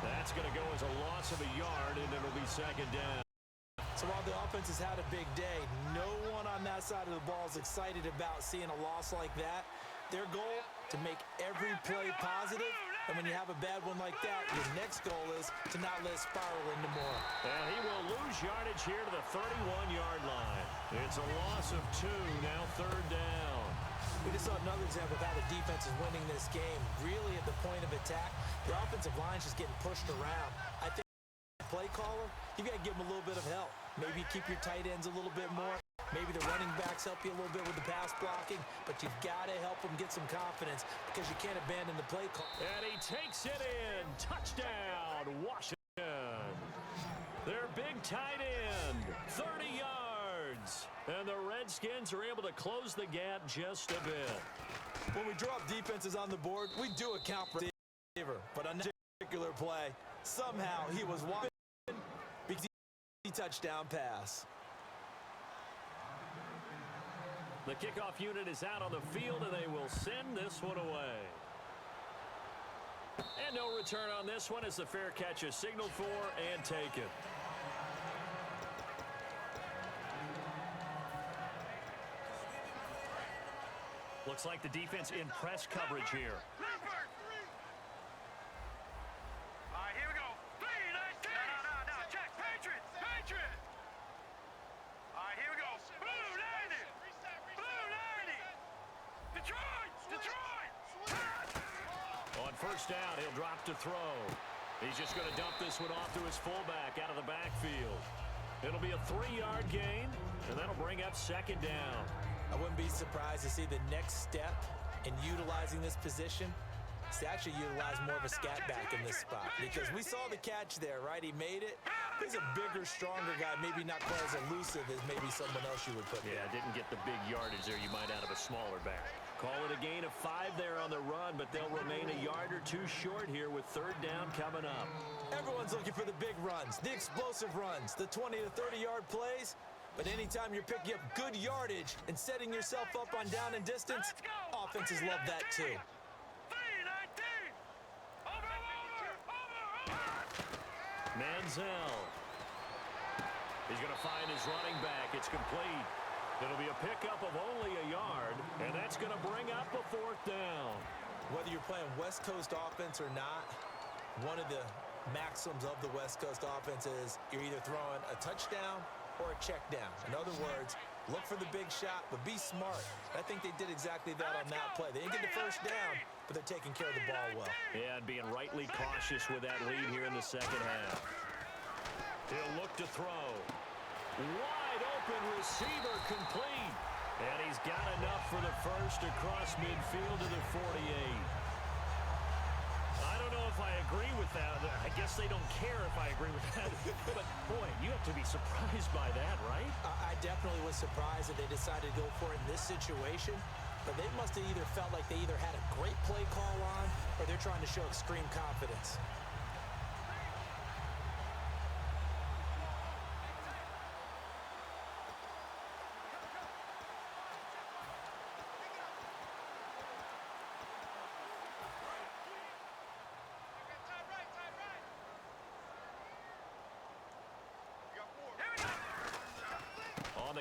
That's going to go as a loss of a yard, and it'll be second down. So while the offense has had a big day, no one on that side of the ball is excited about seeing a loss like that. Their goal, to make every play positive. And when you have a bad one like that, your next goal is to not let it spiral into more. And he will lose yardage here to the 31-yard line. It's a loss of 2, now third down. We just saw another example of how the defense is winning this game. Really at the point of attack, the offensive line's just getting pushed around. I think play caller, you got to give them a little bit of help. Maybe keep your tight ends a little bit more. Maybe the running backs help you a little bit with the pass blocking, but you've got to help them get some confidence because you can't abandon the play call. And he takes it in. Touchdown, Washington. Their big tight end, 30 yards. And the Redskins are able to close the gap just a bit. When we drop defenses on the board, we do account for the receiver. But on that particular play, somehow he was wide because he touchdown pass. The kickoff unit is out on the field, and they will send this one away. And no return on this one as the fair catch is signaled for and taken. Looks like the defense in press coverage here. All right, here we go. No, check. Patriots. All right, here we go. Blue 90. Detroit. On first down, he'll drop to throw. He's just going to dump this one off to his fullback out of the backfield. It'll be a 3-yard gain, and that'll bring up second down. I wouldn't be surprised to see the next step in utilizing this position is to actually utilize more of a scat back in this spot. Because we saw the catch there, right? He made it. He's a bigger, stronger guy, maybe not quite as elusive as maybe someone else you would put there. Yeah, didn't get the big yardage there you might out of a smaller back. Call it a gain of 5 there on the run, but they'll remain a yard or 2 short here with third down coming up. Everyone's looking for the big runs, the explosive runs, the 20 to 30-yard plays. But anytime you're picking up good yardage and setting yourself up on down and distance, offenses love that too. Manziel. He's going to find his running back. It's complete. It'll be a pickup of only a yard, and that's going to bring up a 4th down. Whether you're playing West Coast offense or not, one of the maxims of the West Coast offense is you're either throwing a touchdown or a check down. In other words, look for the big shot, but be smart. I think they did exactly that on that play. They didn't get the first down, but they're taking care of the ball well. Yeah, and being rightly cautious with that lead here in the second half. He'll look to throw. Wide open receiver complete. And he's got enough for the first across midfield to the 48. I don't know if I agree with that. I guess they don't care if I agree with that. But, boy, you have to be surprised by that, right? I definitely was surprised that they decided to go for it in this situation. But they must have either felt like they either had a great play call on or they're trying to show extreme confidence.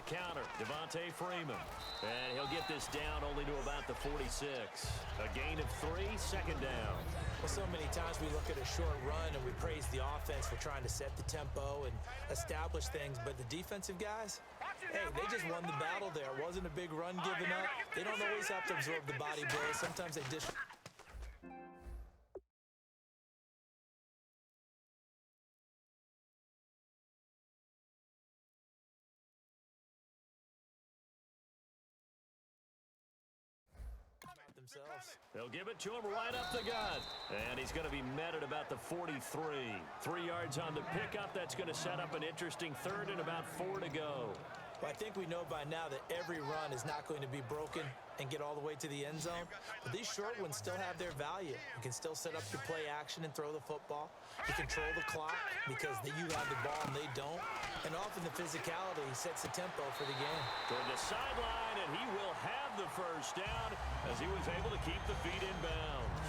counter, Devontae Freeman. And he'll get this down only to about the 46. A gain of 3, second down. Well, so many times we look at a short run and we praise the offense for trying to set the tempo and establish things, but the defensive guys, hey, they just won the battle there. It wasn't a big run given up. They don't always have to absorb the body blows. Sometimes they dish. They'll give it to him right up the gut. And he's going to be met at about the 43. 3 yards on the pickup. That's going to set up an interesting third and about 4 to go. Well, I think we know by now that every run is not going to be broken and get all the way to the end zone. But these short ones still have their value. You can still set up your play action and throw the football. You control the clock because you have the ball and they don't. And often the physicality sets the tempo for the game. Toward the sideline, and he will have the first down as he was able to keep the feet in bounds.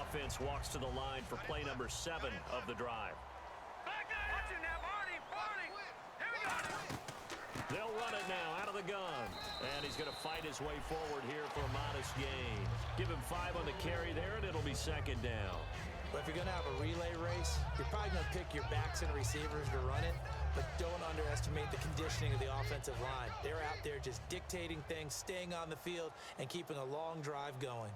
Offense walks to the line for play number 7 of the drive. They'll run it now out of the gun. And he's going to fight his way forward here for a modest gain. Give him 5 on the carry there, and it'll be second down. But if you're going to have a relay race, you're probably going to pick your backs and receivers to run it, but don't underestimate the conditioning of the offensive line. They're out there just dictating things, staying on the field, and keeping a long drive going.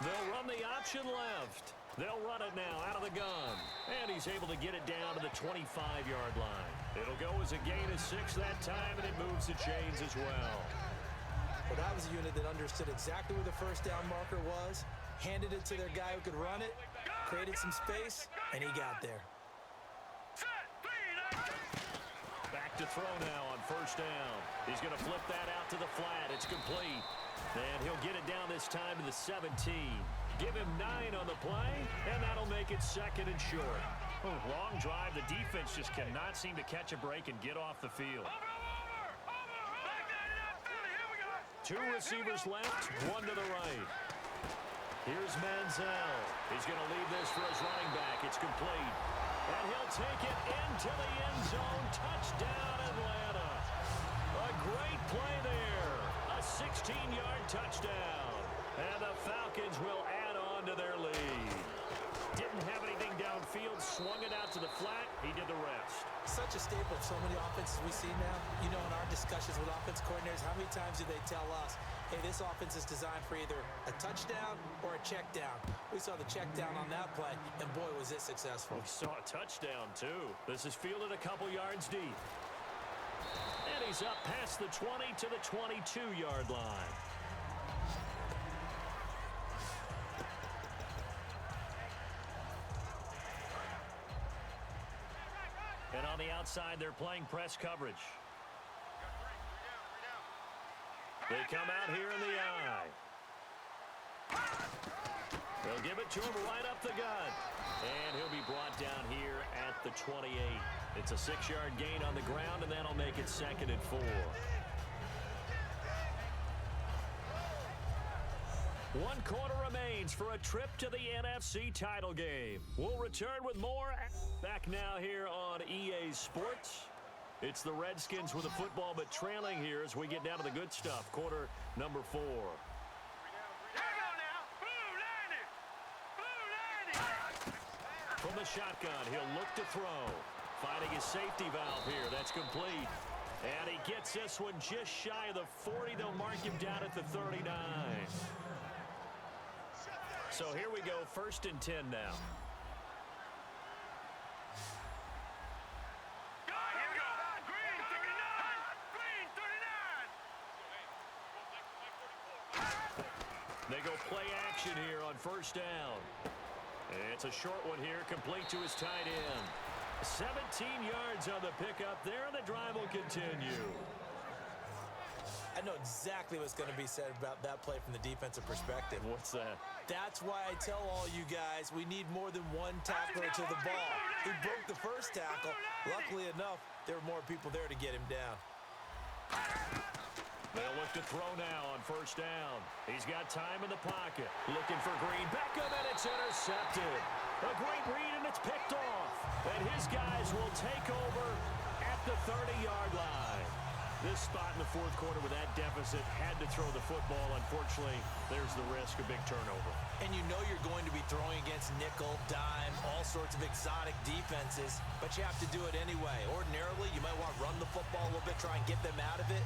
They'll run the option left. They'll run it now out of the gun. And he's able to get it down to the 25-yard line. It'll go as a gain of 6 that time, and it moves the chains as well. Well, that was a unit that understood exactly where the first down marker was, handed it to their guy who could run it, created some space, and he got there. Back to throw now on first down. He's going to flip that out to the flat. It's complete. And he'll get it down this time to the 17. Give him 9 on the play, and that'll make it second and short. Long drive. The defense just cannot seem to catch a break and get off the field. 2 receivers left, 1 to the right. Here's Manziel. He's going to leave this for his running back. It's complete. And he'll take it into the end zone. Touchdown, Atlanta. A great play there. A 16-yard touchdown. And the Falcons will add on to their lead. Didn't have anything downfield, swung it out to the flat. He did the rest. Such a staple of so many offenses we see now. You know, in our discussions with offense coordinators, how many times do they tell us, hey, this offense is designed for either a touchdown or a check down. We saw the check down on that play, and boy, was it successful. We saw a touchdown, too. This is fielded a couple yards deep. And he's up past the 20 to the 22-yard line. And on the outside, they're playing press coverage. They come out here in the eye. They'll give it to him right up the gut. And he'll be brought down here at the 28. It's a 6-yard gain on the ground, and that'll make it second and 4. 1 quarter remains for a trip to the NFC title game. We'll return with more. Back now here on EA Sports. It's the Redskins with the football, but trailing here as we get down to the good stuff. Quarter number 4. From the shotgun, he'll look to throw. Finding his safety valve here. That's complete. And he gets this one just shy of the 40. They'll mark him down at the 39. So here we go, 1st and 10 now. They go play action here on first down. It's a short one here, complete to his tight end. 17 yards on the pickup there, and the drive will continue. I know exactly what's going to be said about that play from the defensive perspective. What's that? That's why I tell all you guys we need more than one tackler to the ball. He broke the first tackle. Luckily enough, there were more people there to get him down. They'll look to throw now on first down. He's got time in the pocket. Looking for Green. Beckham, and it's intercepted. A great read, and it's picked off. And his guys will take over at the 30-yard line. This spot in the fourth quarter with that deficit had to throw the football. Unfortunately, there's the risk of big turnover. And you know you're going to be throwing against nickel, dime, all sorts of exotic defenses, but you have to do it anyway. Ordinarily, you might want to run the football a little bit, try and get them out of it.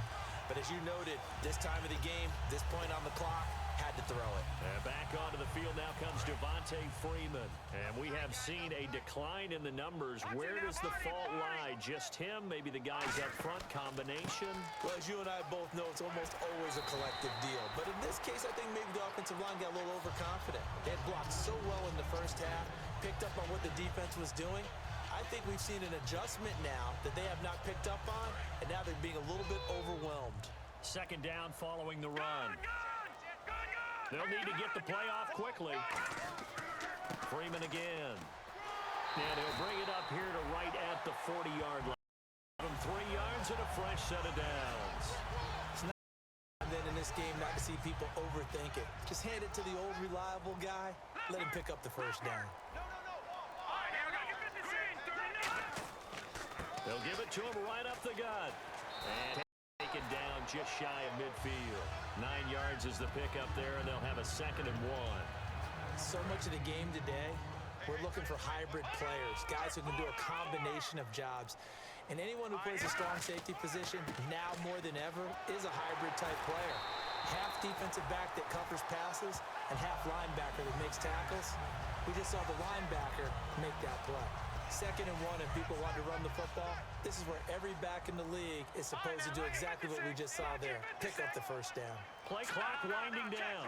But as you noted, this time of the game, this point on the clock, had to throw it. And back onto the field now comes Devontae Freeman. And we have seen a decline in the numbers. Where does the fault lie? Just him? Maybe the guys up front combination? Well, as you and I both know, it's almost always a collective deal. But in this case, I think maybe the offensive line got a little overconfident. They had blocked so well in the first half, picked up on what the defense was doing. I think we've seen an adjustment now that they have not picked up on, and now they're being a little bit overwhelmed. Second down following the run. They'll need to get the play off quickly. Freeman again. And he'll bring it up here to right at the 40-yard line. From 3 yards and a fresh set of downs. It's not then in this game not to see people overthink it. Just hand it to the old reliable guy. Let him pick up the first down. They'll give it to him right up the gut. And taken down just shy of midfield. 9 yards is the pickup there, and they'll have a 2nd and 1. So much of the game today, we're looking for hybrid players, guys who can do a combination of jobs. And anyone who plays a strong safety position, now more than ever, is a hybrid type player. Half defensive back that covers passes, and half linebacker that makes tackles. We just saw the linebacker make that play. 2nd and 1, and people want to run the football. This is where every back in the league is supposed to do exactly what we just saw there. Pick up the first down. Play clock winding down.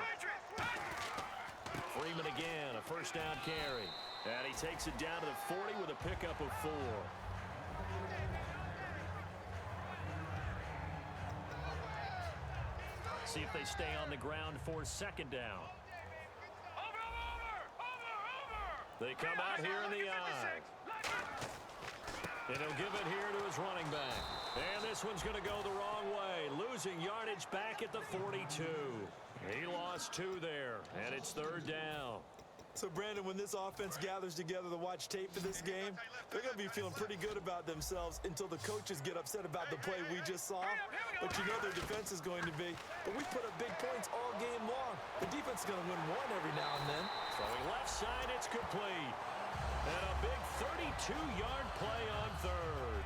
Freeman again, a first down carry. And he takes it down to the 40 with a pickup of 4. See if they stay on the ground for 2nd down. They come out here in the eye. And he'll give it here to his running back. And this one's going to go the wrong way. Losing yardage back at the 42. He lost 2 there, and it's 3rd down. So, Brandon, when this offense gathers together to watch tape for this game, they're going to be feeling pretty good about themselves until the coaches get upset about the play we just saw. But you know their defense is going to be. But we put up big points all game long. The defense is going to win one every now and then. Throwing left side, it's complete. And a big 32-yard play on 3rd.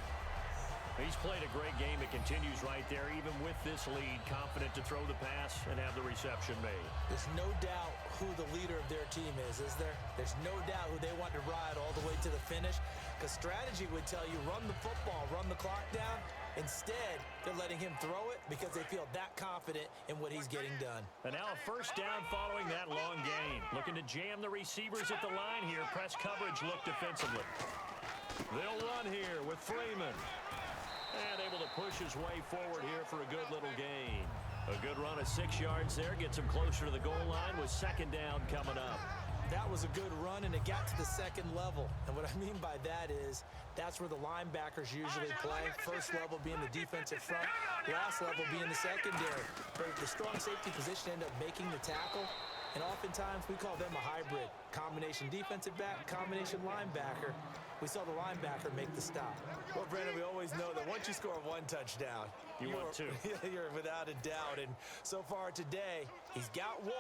He's played a great game. It continues right there, even with this lead. Confident to throw the pass and have the reception made. There's no doubt who the leader of their team is there? There's no doubt who they want to ride all the way to the finish. Because strategy would tell you, run the football, run the clock down. Instead, they're letting him throw it because they feel that confident in what he's getting done. And now a first down following that long gain. Looking to jam the receivers at the line here. Press coverage look defensively. They'll run here with Freeman. And able to push his way forward here for a good little gain. A good run of 6 yards there. Gets him closer to the goal line with 2nd down coming up. That was a good run, and it got to the 2nd level. And what I mean by that is that's where the linebackers usually play. First level being the defensive front, last level being the secondary. But the strong safety position ended up making the tackle, and oftentimes we call them a hybrid. Combination defensive back, combination linebacker. We saw the linebacker make the stop. Well, Brandon, we always know that once you score 1 touchdown, you want 2. You're without a doubt. And so far today, he's got 1,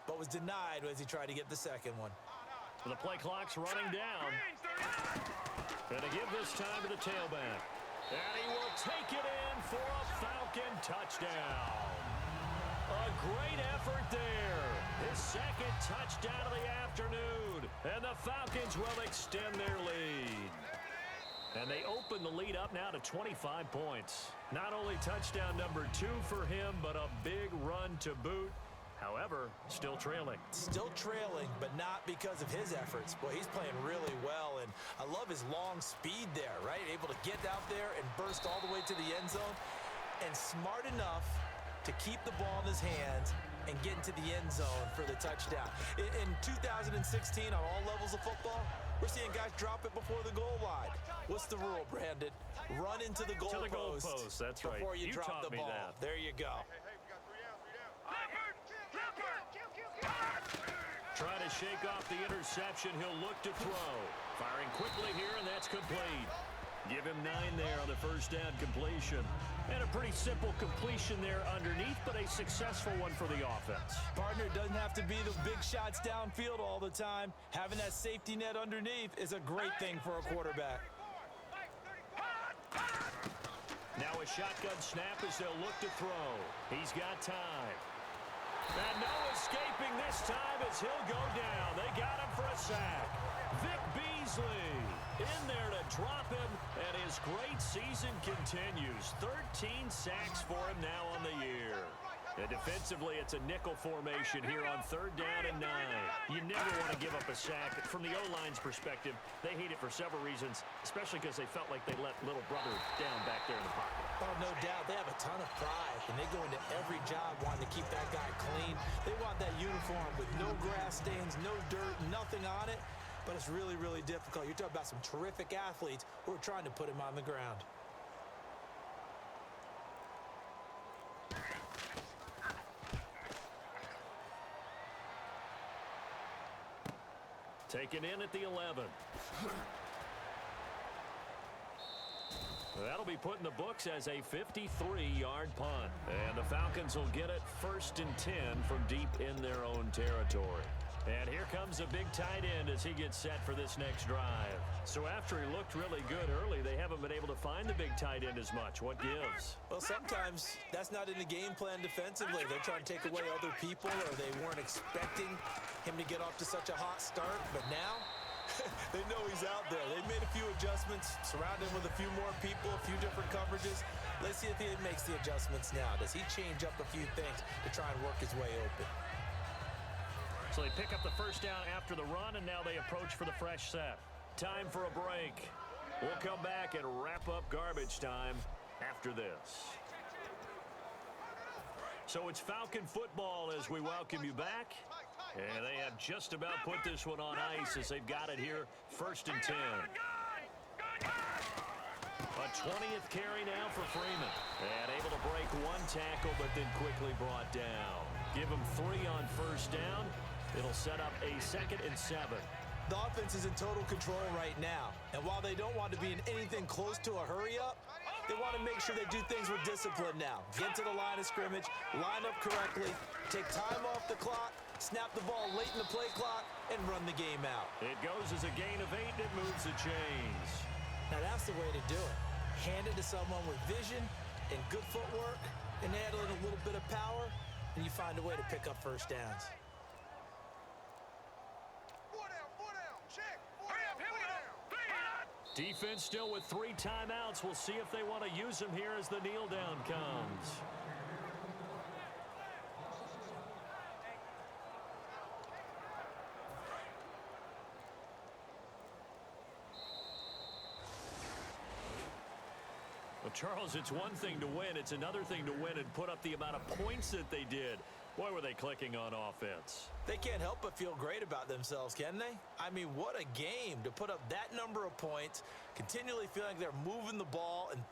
but was denied as he tried to get the 2nd one. The play clock's running down. And to give this time to the tailback. And he will take it in for a Falcon touchdown. A great effort there. His 2nd touchdown of the afternoon. And the Falcons will extend their lead. And they open the lead up now to 25 points. Not only touchdown number 2 for him, but a big run to boot. However, still trailing. Still trailing, but not because of his efforts. Boy, he's playing really well, and I love his long speed there, right? Able to get out there and burst all the way to the end zone. And smart enough to keep the ball in his hands and get into the end zone for the touchdown. In 2016, on all levels of football, we're seeing guys drop it before the goal line. What's the rule, Brandon? Run into the goal post. That's right. Before you drop the ball. That. There you go. Try to to shake off the interception. He'll look to throw. Firing quickly here, and that's complete. Give him 9 there on the first down completion. And a pretty simple completion there underneath, but a successful one for the offense. Partner, it doesn't have to be the big shots downfield all the time. Having that safety net underneath is a great thing for a quarterback. Now a shotgun snap as they'll look to throw. He's got time. And no escaping this time as he'll go down. They got him for a sack. Vic Beasley in there to drop him, and his great season continues. 13 sacks for him now on the year. And defensively, it's a nickel formation here on 3rd down and 9. You never want to give up a sack. From the O-line's perspective, they hate it for several reasons, especially because they felt like they let little brother down back there in the pocket. Oh, no doubt. They have a ton of pride, and they go into every job wanting to keep that guy clean. They want that uniform with no grass stains, no dirt, nothing on it. But it's really, really difficult. You're talking about some terrific athletes who are trying to put him on the ground. Taken in at the 11. That'll be put in the books as a 53-yard punt. And the Falcons will get it 1st and 10 from deep in their own territory. And here comes a big tight end as he gets set for this next drive. So after he looked really good early, they haven't been able to find the big tight end as much. What gives? Well, sometimes that's not in the game plan defensively. They're trying to take away other people, or they weren't expecting him to get off to such a hot start. But now, they know he's out there. They've made a few adjustments, surrounded him with a few more people, a few different coverages. Let's see if he makes the adjustments now. Does he change up a few things to try and work his way open? So they pick up the first down after the run, and now they approach for the fresh set. Time for a break. We'll come back and wrap up garbage time after this. So it's Falcon football as we welcome you back. And they have just about put this one on ice as they've got it here, 1st and 10. A 20th carry now for Freeman. And able to break one tackle, but then quickly brought down. Give him 3 on first down. It'll set up a 2nd and 7. The offense is in total control right now. And while they don't want to be in anything close to a hurry-up, they want to make sure they do things with discipline now. Get to the line of scrimmage, line up correctly, take time off the clock, snap the ball late in the play clock, and run the game out. It goes as a gain of 8, and it moves the chains. Now that's the way to do it. Hand it to someone with vision and good footwork, and add in a little bit of power, and you find a way to pick up first downs. Defense still with 3 timeouts. We'll see if they want to use them here as the kneel down comes. Well, Charles, it's one thing to win. It's another thing to win and put up the amount of points that they did. Boy, were they clicking on offense. They can't help but feel great about themselves, can they? I mean, what a game to put up that number of points, continually feeling like they're moving the ball and